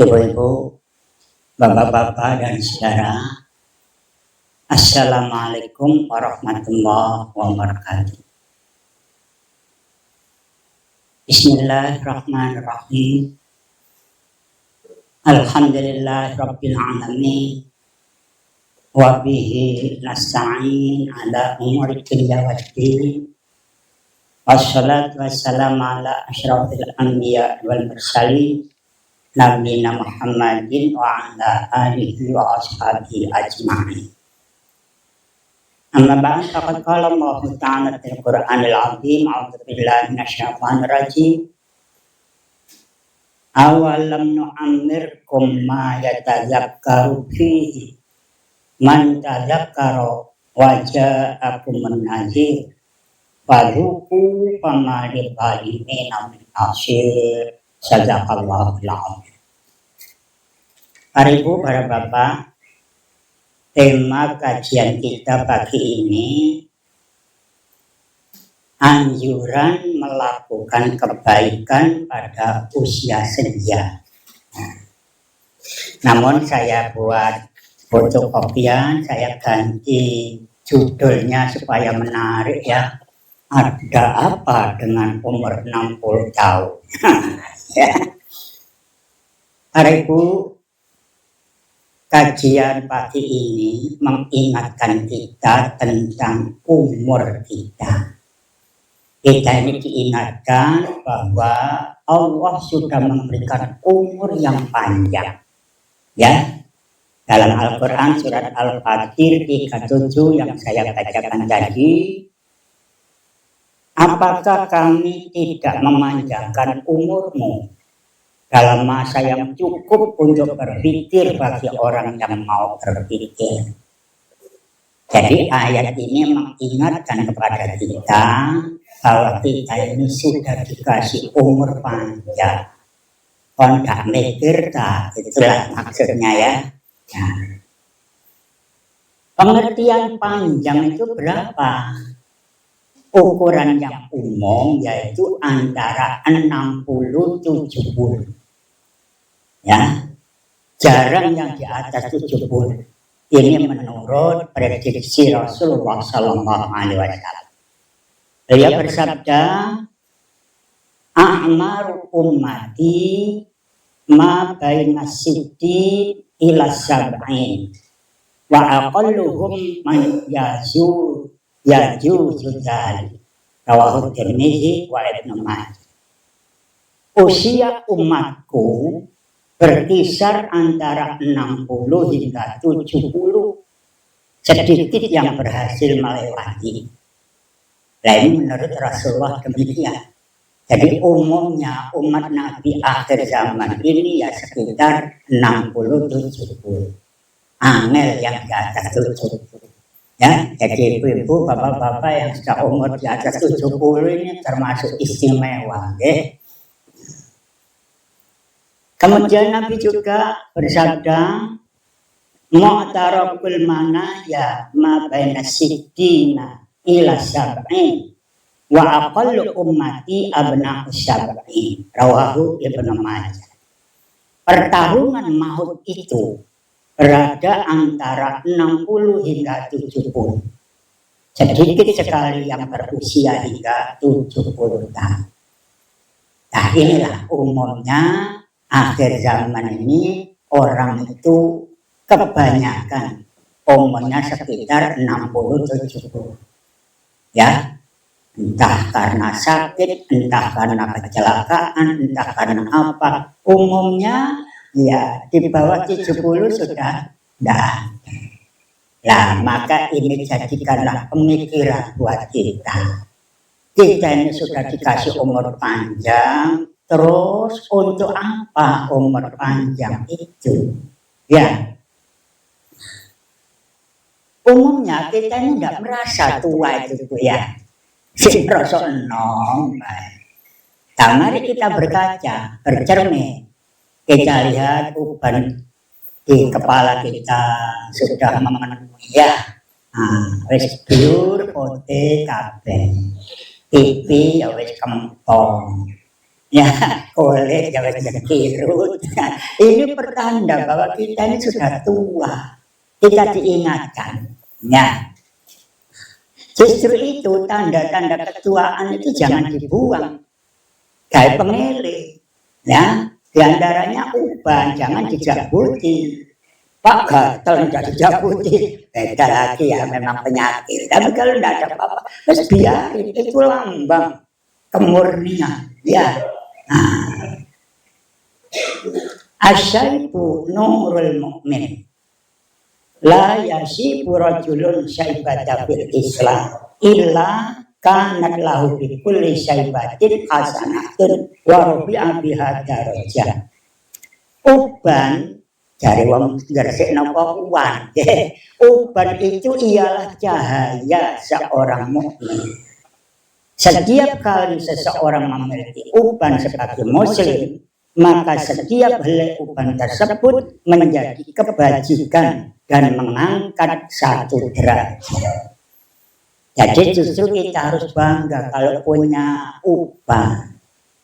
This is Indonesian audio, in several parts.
Ibu-ibu, bapak-bapak dan saudara, Assalamualaikum warahmatullahi wabarakatuh. Bismillahirrahmanirrahim. Alhamdulillahirabbil alamin. Wa bihi nasta'in ala umuri dunya waddin. Wassalatu wassalamu ala asyrafil anbiya wal mursalin. Nabiyina Muhammadin wa ala alihi wa ashabihi ajma'in. Amma ba'd, faqad qala Allah Ta'ala fil Qur'anil 'azim, a'udzu billahi minasyaitonir rajim. Awalam nu'ammirkum ma yatadzakkaru fihi man tadzakkara wa ja'akumun nadhir fadzuqu fama lidzalimina min nasir. Sadaqallahul adzim. Para ibu, para bapak, tema kajian kita pagi ini anjuran melakukan kebaikan pada usia senja. Namun saya buat fotokopian, saya ganti judulnya supaya menarik ya. Ada apa dengan umur 60 tahun? Ya. Para ibu, kajian pagi ini mengingatkan kita tentang umur kita. Kita ini diingatkan bahwa Allah sudah memberikan umur yang panjang. Ya, dalam Al-Quran surat Al-Fatir 37 yang saya bacakan tadi, apakah kami tidak memanjangkan umurmu dalam masa yang cukup untuk berpikir bagi orang yang mau berpikir? Jadi ayat ini mengingatkan kepada kita bahwa kita ini sudah dikasih umur panjang. Kondak mikir tak, itulah maksudnya ya. Nah, pengertian panjang itu berapa? Ukuran yang umum yaitu antara 60-70. Ya, jarang yang di atas 70. Ini menurut prediksi Rasulullah SAW. Beliau bersabda, "A'maru ummati ma baina siddi ila sab'in wa aqalluhum man yajuzu dzalik." Rawahu Tirmidzi wa Ibnu Majah. Usia umatku berkisar antara 60 hingga 70. Sedikit yang berhasil melewati. Nah, ini menurut Rasulullah demikian. Jadi umumnya umat Nabi akhir zaman ini ya sekitar 60-70. Angel yang di atas 70. Ya, jadi ibu-ibu, bapak-bapak yang sudah umur di atas 70 ini termasuk istimewa. Okay? Kemudian Nabi juga bersabda, "Mu'tarakul manaya ma baina sidina ila sab'in wa aqallu ummati abna'u sab'in." Rawahu Ibnu Majah. Pertarungan maut itu berada antara 60 hingga 70. Sedikit sekali yang berusia hingga 70 tahun. Nah, inilah umumnya akhir zaman ini orang itu kebanyakan umurnya sekitar 60-70. Ya, entah karena sakit, entah karena kecelakaan, entah karena apa. Umumnya ya di bawah 70 sudah dah. Nah, maka ini jadikanlah pemikiran buat kita. Kita ini sudah dikasih umur panjang. Terus untuk apa umur panjang itu? Ya, umumnya kita ini tidak merasa tua itu ya. Si merasa enom. Nah, mari kita berkaca, bercermin. Kita lihat uban di kepala kita sudah memenuhi ya. Wis biur, putih, kabeh. Pipi ya wis kempong. Ya, oleh jangan kirut. Ini pertanda bahwa kita ini sudah tua. Kita diingatkan. Ya, justru itu tanda-tanda ketuaan itu jangan dibuang. Kayak pengele. Ya, diantaranya uban jangan dijabuti. Pak gatel tidak dijabuti. Beda lagi ya, memang penyakit. Tapi kalau tidak ada apa-apa, terus biarin. Itu lambang kemurnian. Ya. Asyaibu nurul mu'min la yasibu rajulun syaibata fil islam illa kanat lahu bi kulli syaibatin hasanatun wa rubi'a biha darajah. Uban dari wong gresik napa uwan. Uban itu ialah cahaya seorang mukmin. Setiap kali seseorang memiliki uban sebagai muslim, maka setiap helai uban tersebut menjadi kebajikan dan mengangkat satu derajat. Jadi justru kita harus bangga kalau punya uban.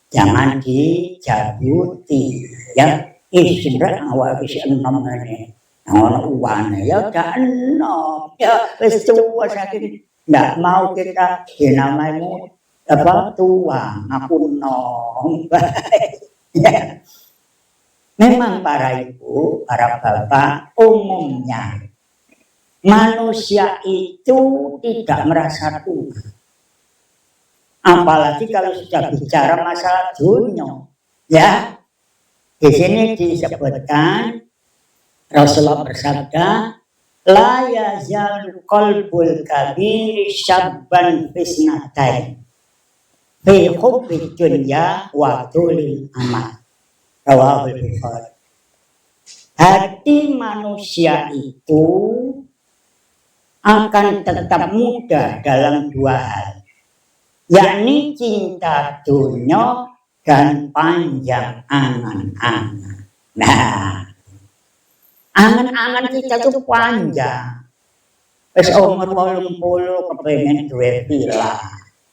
Jangan dijabuti. Ya, istirahat awal isi 6 ini. Ngono uwane ya udah 6. Ya wis tua saking nggak mau kita dinamaimu apa tua aku nong. Ya. Memang para ibu, para bapak umumnya manusia itu tidak merasa tua. Apalagi kalau sudah bicara masalah dunia. Ya, di sini disebutkan Rasulullah bersabda, la yazalu qalbul kabir syabban fisnatain fi hubbi dunya wa tulil amal. Rawahul Bukhari. Hati manusia itu akan tetap muda dalam 2 hal, yakni cinta dunia dan panjang angan-angan. Nah, angan-angan kita itu panjang. Wis umur 80 kepengen duwe villa,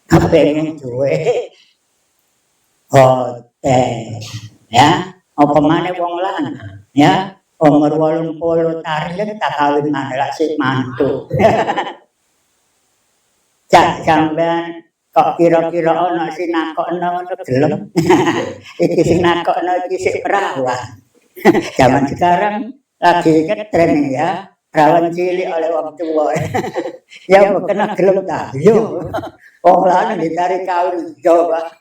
kepengen duwe hotel, ya, apa maneh wong lanang, ya, umur 80 tarik tak kawin maneh sik mantu. Cak sampean kok kira-kira ana sing nakokno ngono gelem. Iki sing nakokno iki sik perawan. Zaman sekarang lagi ngetren ya, perawan cilik oleh wong tua. Ya kena gelem ta? Yo. Wong lanang ditarik kawin coba.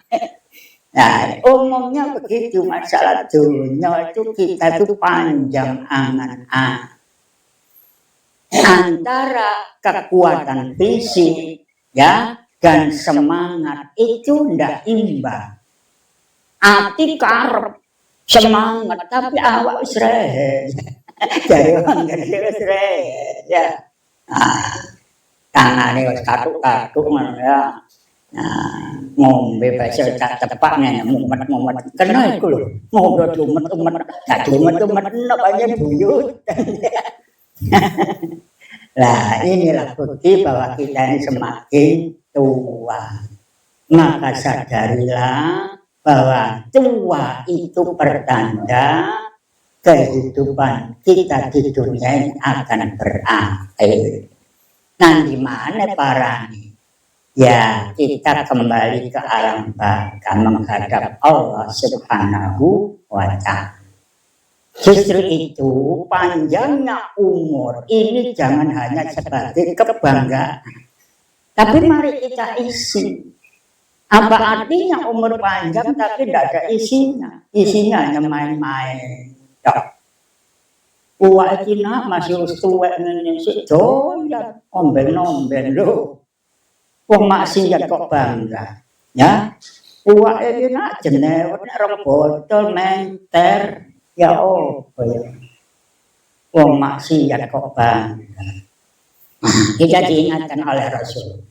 Nah, umumnya begitu masalah dunia itu kita itu panjang angan-angan. Antara kekuatan fisik ya dan semangat itu ndak imbang. Ati karep semangat tapi awak wis rehe. Jare wong gede wis rehe ya. Tangane wis kathuk-kathuk ngono ya. Nah, ngombe bakso tak tepak ngene mumet-mumet. Kena iku lho. Ngombe dumet-umet. Gak dumet-umet enak aja buyut. Nah, inilah bukti bahwa kita ini semakin tua. Maka sadarilah bahwa tua itu pertanda kehidupan kita di dunia ini akan berakhir. Nah, di mana parahnya? Ya, kita kembali ke alam baka menghadap Allah Subhanahu wa Ta'ala. Justru itu panjangnya umur ini jangan hanya sebagai kebanggaan, tapi mari kita isi. Apa artinya umur panjang tapi tidak ada isinya? Isinya hanya main-main. Uwak iki nak masih tuwek ngene sik doyan omben-omben lho. Wong maksiat kok bangga, ya. Uwak iki nak jenewet nek rong botol menter, ya opo ya. Wong maksiat kok bangga. Kita diingatkan oleh Rasul.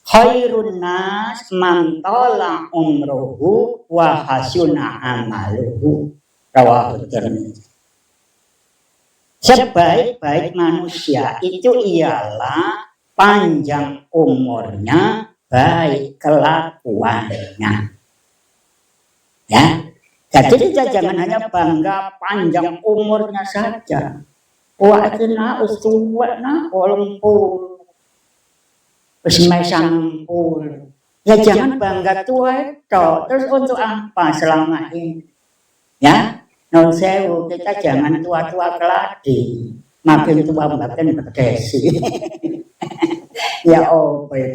Khairun nas man tala umruhu wa hasuna amaluhu. Rawahu Tirmidzi. Sebaik-baik manusia itu ialah panjang umurnya, baik kelakuannya. Ya, jadi kita jangan hanya bangga panjang umurnya saja. Wah, itu nak ustuwa nak 80, wis meh 90. Ya jangan bangga tua itu. Terus untuk apa selama ini? Ya, non sewu kita jangan tua-tua keladi. Makin tua makin berdesi. Ya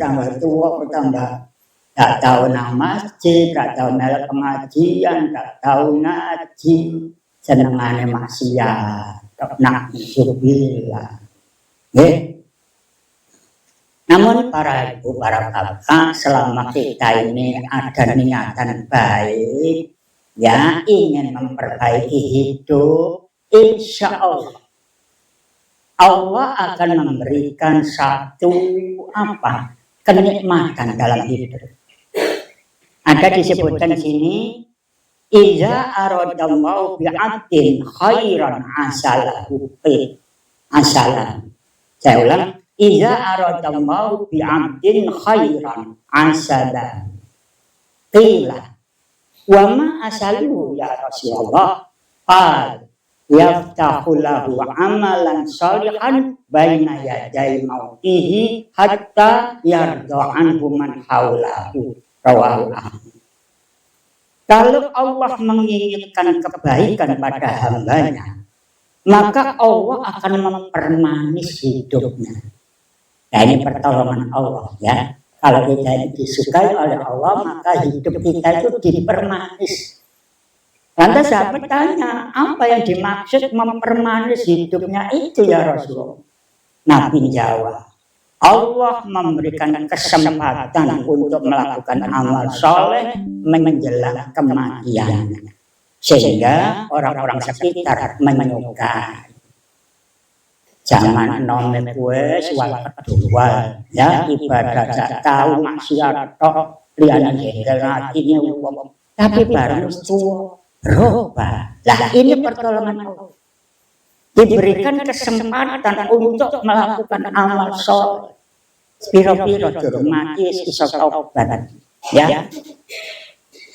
tambah tua tambah tak tahu nama masjid, tak tahu melek pengajian, tak tahu ngaji, senengane maksiat, nakisubillah. Namun para ibu, para bapak, selama kita ini ada niatan baik, ya ingin memperbaiki hidup, insya Allah akan memberikan satu kenikmatan dalam hidup. Ada disebutkan di sini, iza aradallahu bi'abdin khairan asalahu asalan. Saya ulang, iza aradallahu bi'abdin khairan asalan. Qila wa ma asaluhu ya Rasulullah? Qal yaftahu lahu amalan salihan baina yaday mautihi hatta yarda anhu man haulahu. Rawahu Ahmad. Kalau Allah menginginkan kebaikan pada hambanya, maka Allah akan mempermanis hidupnya. Nah, ini pertolongan Allah ya. Kalau kita disukai oleh Allah, maka hidup kita itu dipermanis. Lantas sahabat tanya, apa yang dimaksud mempermanis hidupnya itu ya Rasulullah? Nabi jawab, Allah memberikan kesempatan untuk melakukan amal soleh menjelang kematian, sehingga orang-orang sekitar menyukai. Zaman nome kue sual kedua, ya ibadah tak tahu maksiat tok liane gedel hatinya umum, tapi barang tua roba. Lah ini pertolongan Allah. Diberikan kesempatan untuk melakukan amal soleh. Piro-piro durung mati iso tobat. Ya.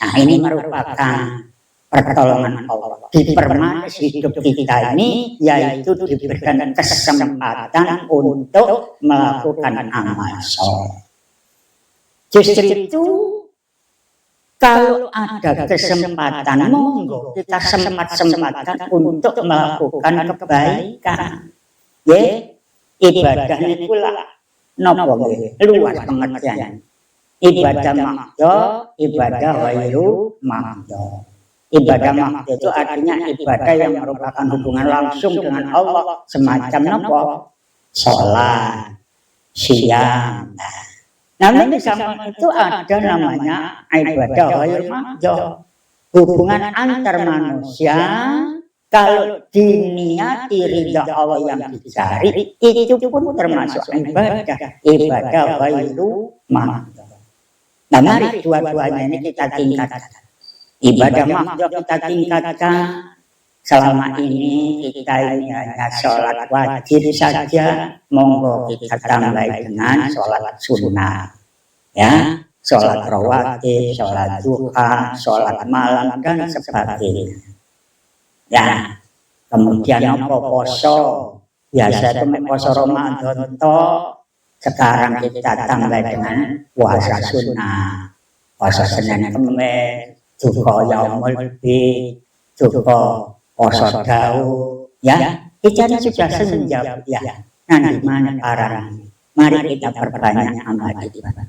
Nah, ini merupakan pertolongan Allah. Dipermanis hidup kita ini yaitu diberikan kesempatan untuk melakukan amal soleh. Justru itu kalau ada kesempatan, monggo kita sempat-sempatkan untuk melakukan kebaikan. Ya, ibadah ini pula nopo luas pengertian. Ibadah makdo, ibadah wairu makdo. Ibadah makdo itu artinya ibadah yang merupakan hubungan langsung dengan Allah, semacam nopo sholat, siam. Namun di samping itu ada namanya ibadah wairu makdo, hubungan antar manusia. Kalau diniati ridha Allah yang dicari, itu pun termasuk ibadah wairu makdo. Nah, mari dua-duanya ini kita tingkatkan. Ibadah makdo kita tingkatkan. Selama ini kita ini hanya sholat wajib saja, monggo kita tambah dengan sholat sunnah, ya, sholat rawatib, sholat duha, sholat malam dan sebagainya. Ya, kemudian nopo poso, biasa itu poso Ramadan toh, sekarang kita tambah dengan puasa sunnah, puasa Senin Kemis, juga yaumul bid, juga poso Daud, ya, kita sudah senja, ya. Nanti mana parang, mari kita perbanyak amal ibadah.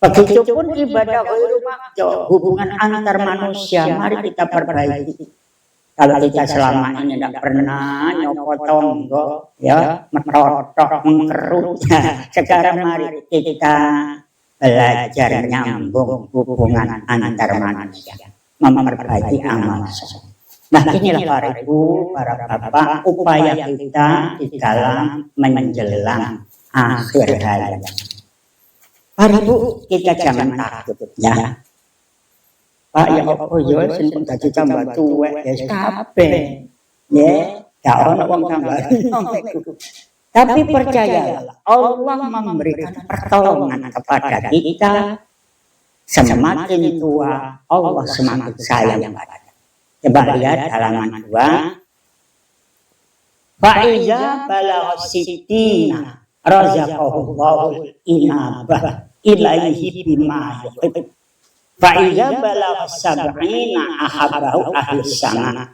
Begitupun ibadah wairu makdo, hubungan antar manusia, mari kita perbaiki. Kalau kita selama ini tidak pernah nyopotong, ya, merotok, mengkerut, sekarang mari kita belajar nyambung hubungan antar manusia, memperbaiki amal soleh. Nah, inilah para ibu, para bapak, upaya kita di dalam menjelang akhir hayat. Para ibu, kita jangan takut, ya. Pak, ya apa ya, sing dadi tambah tuwek ya kabeh. Ya, gak ono wong tambah. Tapi percayalah, Allah memberikan pertolongan kepada kita Semakin tua Allah semakin sayang padanya. Coba lihat halaman 2. Fa'iza balagha sittina razaqahullahu inabah ilaihi bima yuhib. Fa'iza balagha sab'ina ahabbahu ahlus sama.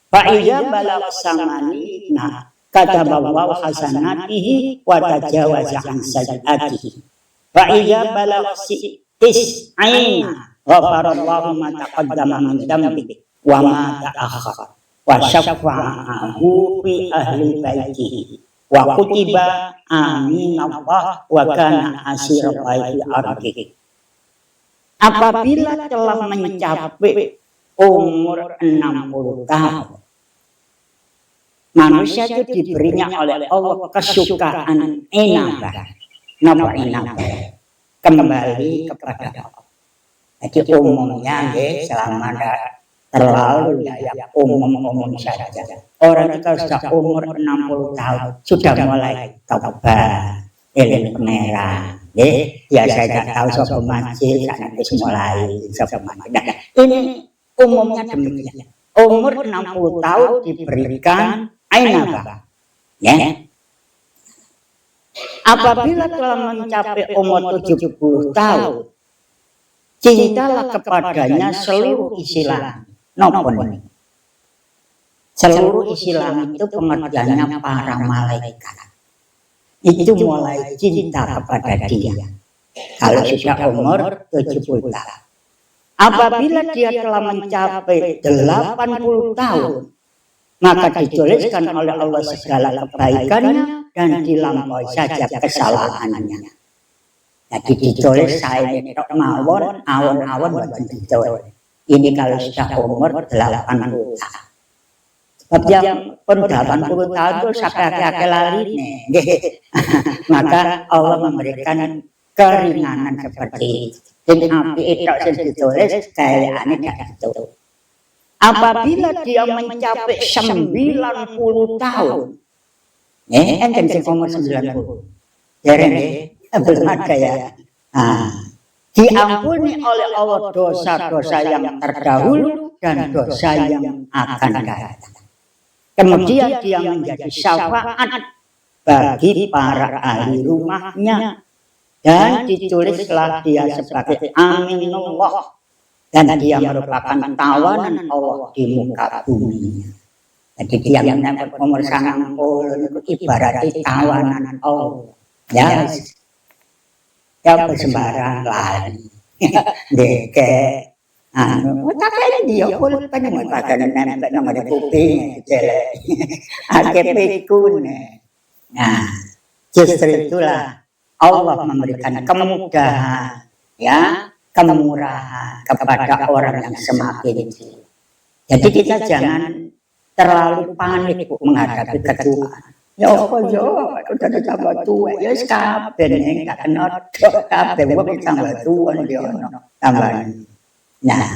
Fa'iza balagha samanina kataballahu hasanatihi wa tajawaza an sayyiatihi. Fa'iza balagha tis'ina ghafarallahu ma taqaddama min dhanbihi wa ma ta'akhkhara. Wa syafa'ahu fi ahli baitihi wa kutiba aminallah wa kana asira baiti ardihi. Apabila telah mencapai umur 60 tahun, manusia itu diberinya oleh Allah kesukaan inabah, kembali kepada Allah. Jadi umumnya selama terlalu ya umum saja. Orang kita sudah umur 60 tahun sudah mulai taubat, eling merah. Ya saya tidak tahu sopo masjid karena itu mulai sopo masjid. Ini umumnya demikian. Umur 60 tahun diberikan ainabah. Ya. Apabila telah mencapai umur 70 tahun, cintalah kepadanya seluruh isi langit. Nopon. Seluruh isi langit itu pengertiannya para malaikat. Itu mulai cinta kepada dia. Kalau sudah umur 70 tahun. Apabila dia telah mencapai 80 tahun, maka dituliskan oleh Allah segala kebaikannya dan dilampaui saja kesalahannya. Jadi ditulis saya ini mawon awon-awon bukan ditulis. Ini kalau sudah umur 80 tahun. Sebab yang pun 80 tahun itu sampai lari nih. Maka Allah memberikan keringanan seperti itu. Jadi api itu ditulis kayak aneh gitu. Apabila dia mencapai 90 tahun, enten sing umur 90. Jarang belum ada ya. Diampuni oleh Allah dosa-dosa yang terdahulu dan dosa yang akan datang. Kemudian dia menjadi syafaat bagi para ahli rumahnya dan ditulislah dia sebagai aminullah dan dia merupakan tawanan Allah di muka bumi. Jadi dia yang umur 90 itu ibaratnya tawanan Allah. Ya. Ya bersembarang lagi, deke, tapi dia pun pengen makan nempel nomor kuping, jelek, akepikune. Nah, justru itulah Allah memberikan kemudahan, ya, kemurahan kepada orang yang semakin. Jadi kita jangan terlalu panik menghadapi ketuaan. Ya apa yo, udah tambah tua, ya kabeh ning gak kena kabeh wong tambah tua yo tambahan. Nah,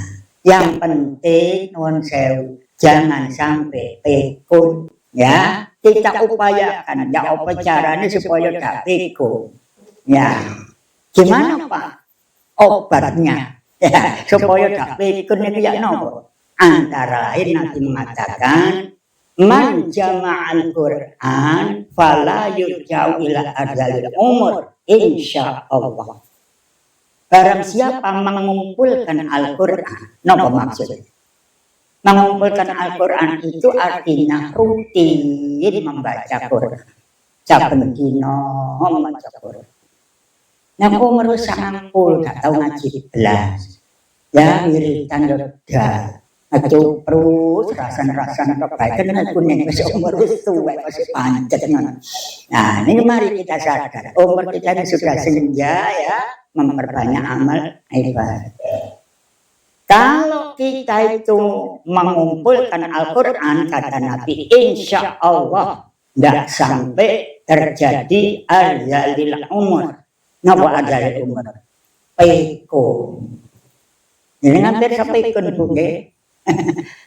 yang penting nuwun sewu, jangan sampai pikun ya. Kita upayakan ya apa caranya supaya gak pikun. Ya. Gimana Pak? Obatnya ya supaya gak pikun iki ya napa? Antara lain nanti mengatakan man jama'al Qur'an fala yurja'u ila adzalil umur insyaallah. Barang siapa mengumpulkan Al-Qur'an, napa maksudnya? Mengumpulkan Al-Qur'an itu artinya rutin membaca Qur'an. Saben dina maca Qur'an. Nah umur 90 gak tau ngaji belas. Ya wiritan udah Aduh, terus rasan-rasan kebaikan aku nih masih umur tua masih pancet. Nah, ini mari kita sadar umur kita ini sudah senja ya memperbanyak amal ibadah. Kalau kita itu mengumpulkan Al-Quran kata Nabi, insya Allah tidak sampai terjadi adzalil umur. Napa adzalil umur? Pikun. Ini hampir sampai pikun Bu nggih.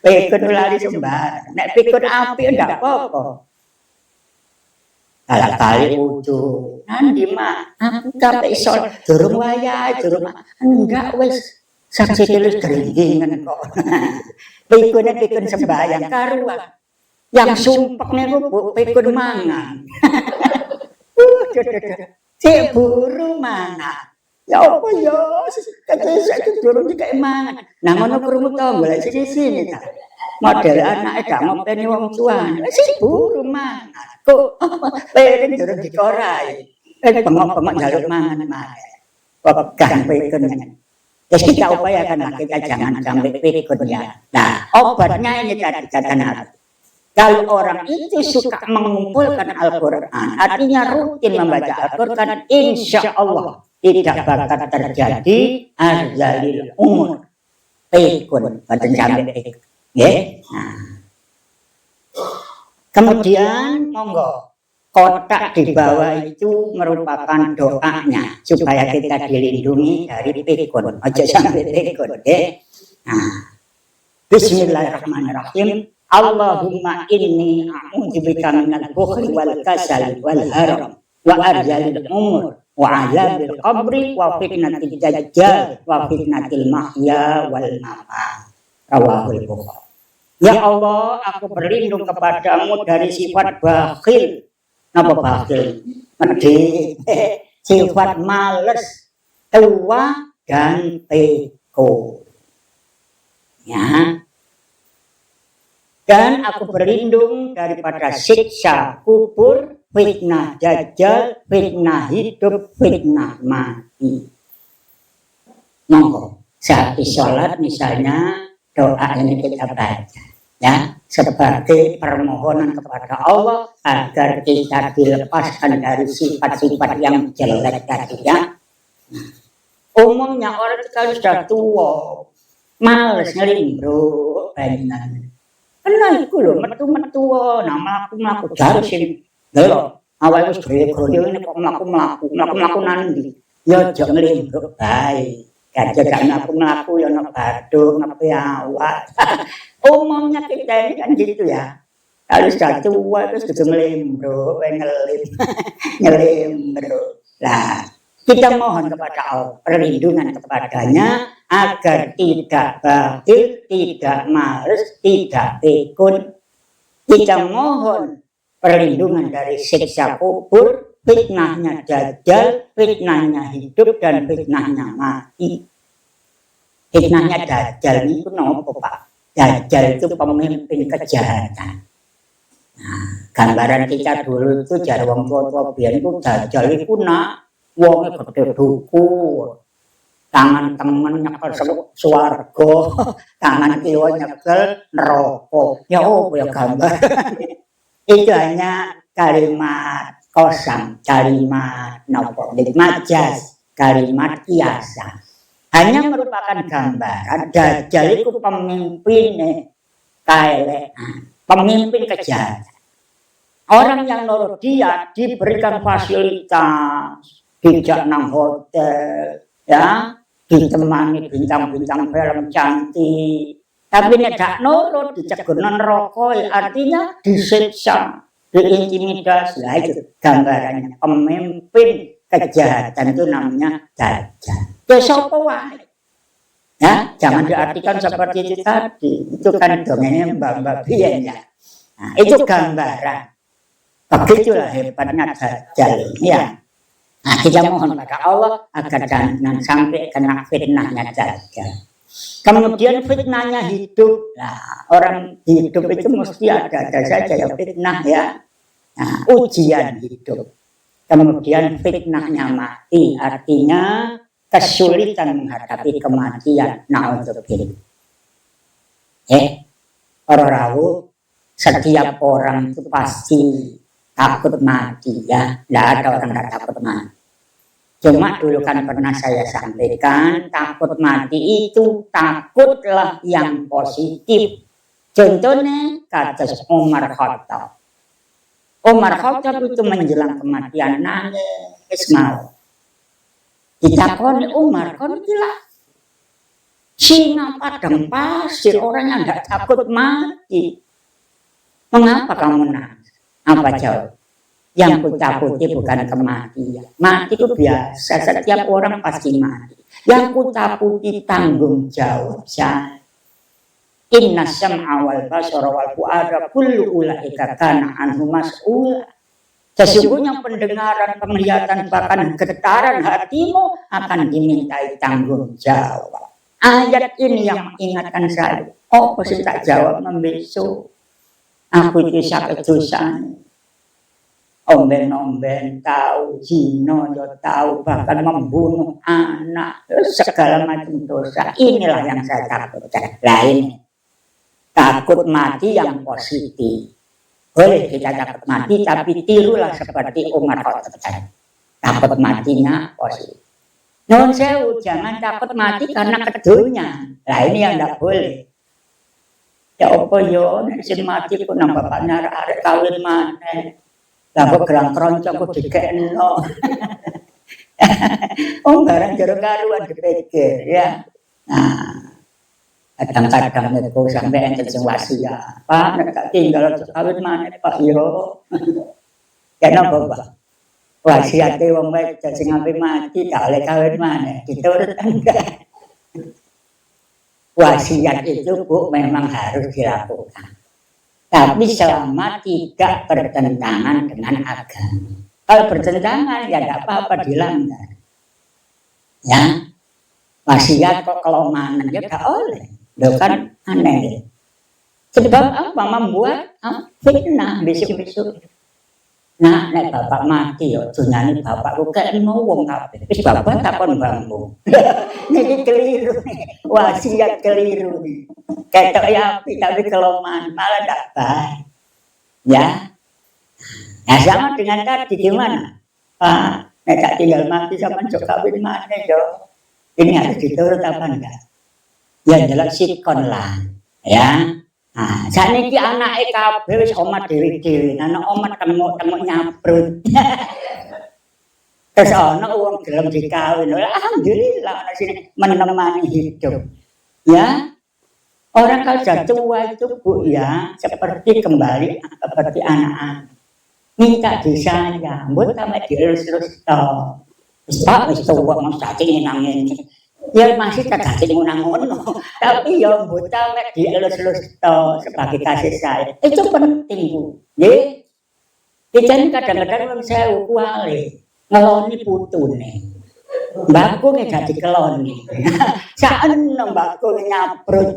Pikun lali sembar, nek pikun api ndak apa-apa. kali utuh. Nanti mak, aku capek isol, durung wayah, durung enggak wes saksi tulis geringingan kok. Pikun sembahyang karuan. Yang sumpeknya ku pikun mangan. Si buru mangan. Ya apa ya, katanya saya durung juga mangan. Nah ngono krungu to golek sini ta. Model anake gak ngopeni wong tuane. Si buru mangan. Kok pengen durung dikorai. Bengok-bengok njaluk mangan maneh. Pegang pikun. Terus kita upayakan lah, kita jangan sampai pikun ya. Nah, obatnya ini tadi kata Nabi. Kalau orang itu suka mengumpulkan Al-Quran, artinya rutin membaca Al-Quran, insya Allah tidak bakal terjadi azalil umur. Pikun, badan sampai pikun. Nah. Kemudian, monggo. Kotak di bawah itu merupakan doanya supaya kita dilindungi dari pikun. Aja sampai pikun, Nah, Bismillahirrahmanirrahim. Allahumma inni a'udzubika minal bukhli wal kasali wal haram wa arzalil umur wa azabil qabri wa fitnatil dajjal wa fitnatil mahya wal mamat. Rawahul Bukhari. Ya Allah, aku berlindung kepadamu dari sifat bakhil. Napa bakhil? Medhit, sifat males, tua dan teko. Ya. Dan aku berlindung daripada siksa kubur, fitnah dajjal, fitnah hidup, fitnah mati. Monggo, saat sholat misalnya doa ini kita baca. Ya, sebagai permohonan kepada Allah agar kita dilepaskan dari sifat-sifat yang jelek tadi ya. Umumnya orang kalau sudah tua, males ngelindro banyak. Kena iku lho metu-metu nah mlaku jarus sing lho awake wis gede-gede ini kok mlaku nandi. Ya aja ngelindro bae. Gajah gak mlaku ya ana bathuk ngepe awak. Umumnya kita ini kan gitu ya. Kalau sudah tua terus kudu ngelindro, ngelindro. Nah, kita mohon kepada Allah perlindungan kepadanya agar tidak bakhil, tidak males, tidak pikun. Kita mohon perlindungan dari siksa kubur, fitnahnya dajjal, fitnahnya hidup dan fitnahnya mati. Fitnahnya dajjal itu nopo Pak? Dajjal itu pemimpin kejahatan. Nah, gambaran kita dulu itu jar wong tua biyen itu dajjal itu nak wong gede duku. Tangan temen nyekel swarga, tangan kiwa nyekel neraka. Ya oh ya gambar. Itu hanya kalimat kosam, kalimat nopo, majas, kalimat kiasan. Hanya merupakan gambaran dajjal itu pemimpin kaelean, pemimpin kejahatan. Orang yang nurut dia diberikan fasilitas, dijak nang hotel, ya, ditemani bintang-bintang film cantik. Tapi nek gak nurut dicegur nang neraka, artinya disiksa, diintimidasi. Lah itu gambarannya pemimpin kejahatan itu namanya dajjal. Ya sapa wae. Ya, jangan diartikan seperti itu tadi. Itu kan dongengnya Mbak biyen ya. Nah, itu gambaran. Begitulah hebatnya dajjal ya. Nah, kita mohon pada Allah agar jangan sampai kena fitnahnya dajjal. Kemudian fitnahnya hidup. Nah, orang hidup itu mesti ada saja ya fitnah ya. Nah, ujian hidup. Kemudian fitnahnya mati, artinya kesulitan menghadapi kematian. Na'udzubillah. Para rawuh, setiap orang itu pasti takut mati ya. Tidak ada orang yang takut mati. Cuma dulu kan pernah saya sampaikan, takut mati itu takutlah yang positif. Contohnya kata Umar Khattab. Umar Khattab itu menjelang kematian nangis mau. Ditakoni Umar, kon gila. Singa padang pasir, orang yang tidak takut mati. Mengapa kamu nangis? Apa jawab? Yang kutakuti bukan kematian. Mati itu biasa, setiap orang pasti mati. Yang kutakuti tanggung jawab saya. Inna sam'a wal basara wal fu'ada kullu ulaika kana anhu mas'ula. Sesungguhnya pendengaran, penglihatan, bahkan getaran hatimu akan dimintai tanggung jawab. Ayat ini yang mengingatkan saya. Oh, pasti tak jawab membesok. Aku itu sakit dosa. Omben-omben tahu, zina ya tahu, bahkan membunuh anak, segala macam dosa. Inilah yang saya takutkan. Lain takut mati yang positif. Boleh kita takut mati, tapi tirulah seperti Umar Khattab. Takut matinya positif. Non sewu, jangan takut mati karena kedunya. Nah ini yang tidak boleh. Ya apa yo, si mati ku nang bapaknya arek kawin maneh. Lah kok gerang keroncong kok dikekno. Oh barang jero karuan dipikir ya. Nah, kadang-kadang niku sampai enten sing wasiat. Pak nek tak tinggal kawin maneh Pak yo. Kenapa Pak? Wasiate wong wae sing ape mati gak oleh kawin maneh. Diturut enggak. Wasiat itu Bu memang harus dilakukan. Tapi selama tidak bertentangan dengan agama. Kalau bertentangan ya tidak apa-apa dilanggar. Ya, wasiat kok kelemahan ya gak oleh. Loh kan aneh. Sebab apa? Membuat fitnah besok-besok. Nah, nek bapak mati yo dunyane bapakku kekno wong kabeh. Wis bapak takon mbahmu. Niki keliru nih. Wasiat keliru nih. Ketok ya api tapi kelemahan malah tidak baik. Ya. Nah sama dengan tadi gimana? Pak, nek tak tinggal mati sama jok kawin mana yo. Ini harus diturut apa enggak? Ya jelas sikon lah. Ya. Nah, saniki anake kabeh wis omah dhewe-dhewe. Anak omah temu-temu nyabrut. Terus ana wong gelem dikawin. Alhamdulillah ana sini menemani hidup. Ya. Orang kalau sudah tua itu Bu ya, seperti kembali seperti anak-anak. Minta disayang, buat kami dielus-elus toh. Pak, wis tua mas cacing nangin. Ya masih cacing ngono. Tapi ya buat kami dielus-elus toh sebagai kasih sayang. Itu penting Bu. Nggih. Jadi kadang-kadang wong sewu kuwale ngeloni putune. Mbakku nek dadi keloni. Sakno mbakku nyabrut.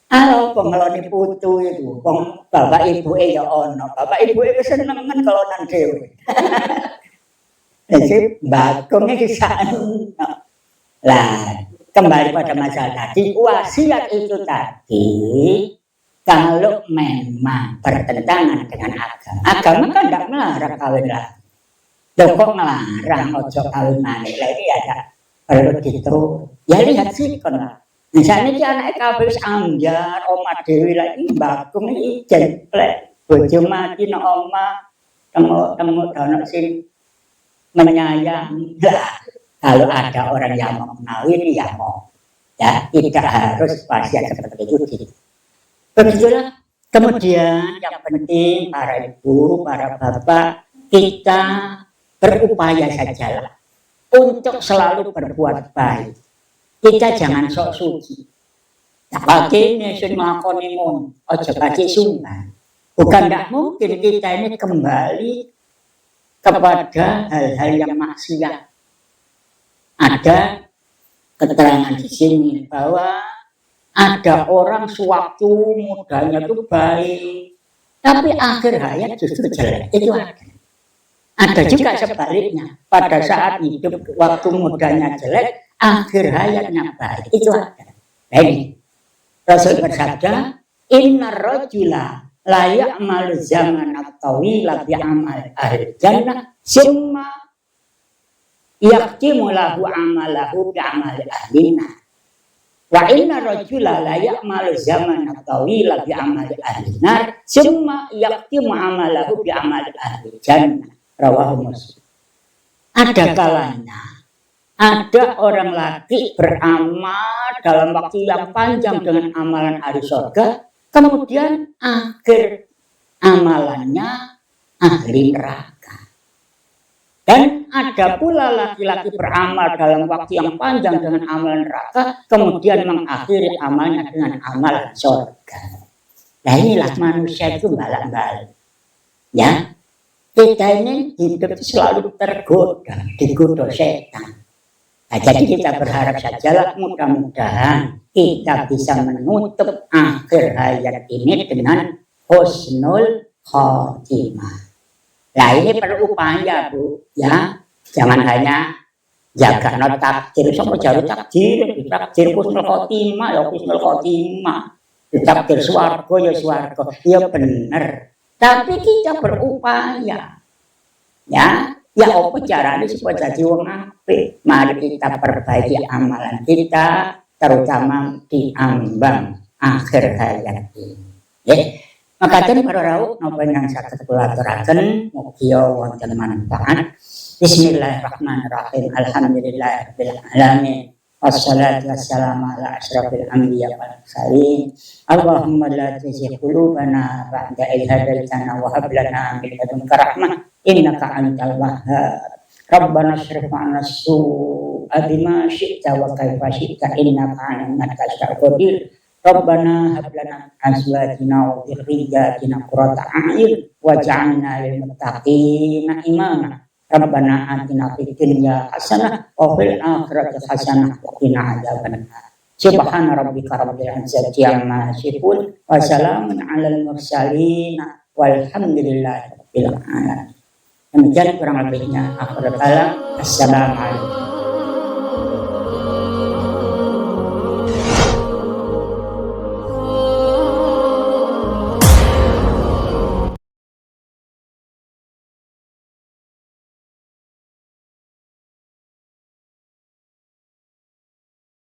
Halo pengeloni putu itu, bapak ibuke ya ono. Bapak ibuke wis seneng men kelonan dhewe. Jadi mbakku iki sakno. Lah, kembali pada masalah tadi, wasiat itu tadi kalau memang bertentangan dengan agama. Agama kan tidak melarang kawin lagi. Loh kok ngelarang ojo kawin maneh lagi ada perlu gitu. Ya lihat sih kon lah. Misalnya ki anake kabeh wis ambyar, omah dhewe lagi mbakung iki jeplek. Bojo mati nang omah, temu dono sing menyayangi. Kalau ada orang yang mau ngawin ya mau. Ya, tidak harus wasiat seperti itu. Begitulah. Kemudian yang penting para ibu, para bapak kita berupaya sajalah untuk selalu berbuat baik. Kita jangan sok suci. Apalagi ini sing nglakoni ngono, aja kaki sumpah. Bukan tidak mungkin kita ini kembali kepada hal-hal yang maksiat. Ada keterangan di sini bahwa ada orang sewaktu mudanya itu baik, tapi akhir hayat justru jelek. Itu ada. Ada juga sebaliknya, pada saat hidup waktu mudanya jelek, akhir hayatnya baik. Itu ada. Baik. Rasul bersabda, "Inna rajula la ya'malu zamana tawila bi amal ahli jannah, summa yaqtimu lahu amalahu bi amali ahli nar. Wa inna rajula la ya'malu zamana tawila bi amali ahli nar, summa yaqtimu amalahu bi amali ahli jannah." Rawahu Muslim. Ada kalanya ada orang lagi beramal dalam waktu yang panjang dengan amalan ahli surga, kemudian akhir amalannya ahli neraka. Dan ada pula laki-laki beramal dalam waktu yang panjang dengan amalan neraka, kemudian mengakhiri amalnya dengan amalan surga. Nah inilah manusia itu balik-balik. Ya, kita ini hidup selalu tergoda, digoda setan. Nah, jadi kita berharap sajalah mudah-mudahan kita bisa menutup akhir hayat ini dengan husnul khotimah. Nah ini perlu upaya Bu, ya jangan hanya jaga no takdir, sama jaru takdir husnul khotimah ya husnul khotimah, takdir swarga ya swarga, ya bener. Tapi kita berupaya, ya apa caranya supaya jadi wong apik. Mari kita perbaiki amalan kita, terutama di ambang akhir hayat ini. Makaten para rawuh napa ingkang saged kula aturaken mugi wonten manfaat. Bismillahirrahmanirrahim. Alhamdulillahirabbil alamin. Wassalatu wassalamu ala asyrofil anbiya wal mursalin. Allahumma la tuzigh qulubana ba'da idh hadaitana wa hab lana min ladunka rahmah innaka antal wahhab. Rabbana shrif 'anna as-su'a bima syi'ta wa kaifa syi'ta innaka antal qadir. Rabbana hab lana azwajina wa dhurriyyatina qurrata a'yun waj'alna lil muttaqina imama. Rabbana atina fid dunya hasanah wa fil akhirati hasanah wa qina adzabannar. Subhana rabbika rabbil izzati amma yasifun wa salamun 'alal mursalin walhamdulillahi rabbil alamin. Demikian kurang lebihnya. Assalamualaikum.